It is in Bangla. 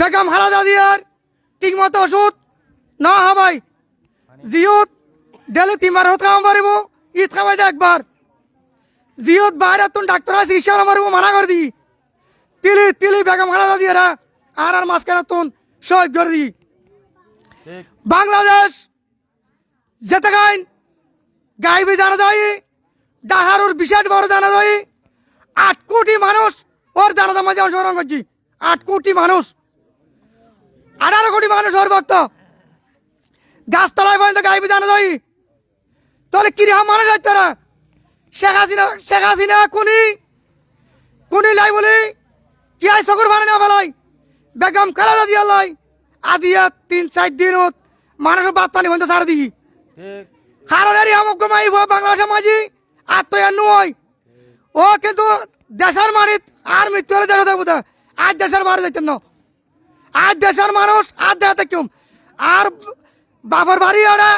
বেগম খালেদা জিয়ার ঠিক মতো ওষুধ না হবাই জিয়ত ডেলি 3 বার ওষুধ খাওয়া পারিব ঈদ খাওয়াই দে একবার জিয়ত বাইরে তুন ডাক্তার চিকিৎসা মারিব মানা করে দি তিলি তিলি বেগম খালেদা জিয়ারা আর মাঝখানে তুন শহীদ করে দি বাংলাদেশ যেতে গাইন গাইবি জানা যায় ডাহারুর বিশাল বড় জানা যায় 8 কোটি মানুষ ওর জানাজার মাঝে অংশগ্রহণ করছি 8 কোটি মানুষ 18 কোটি মানুষ ওর ভক্ত গাছতলায় পর্যন্ত গাইবি জানা যায় তাহলে কিরকম মানুষ আছে তারা শেখ হাসিনা কোনি লাই বলি কি আই চকুর ভাড়া না ফেলাই বেগম খালেদা জিয়া লাই আজি 3-4 দিন মানুষের বাদ পানি বন্ধ ছাড় দিই কারণ এর আমক মাই বাংলাদেশের মাঝি আর তো এর নয় ও কিন্তু দেশের মানিত আর মৃত্যু হলে দেশ দেবো আজ দেশের বাইরে যাইতেন না আজ দেশের মানুষ আর দেখা দেখুম আর বাবার বাড়ি ওরা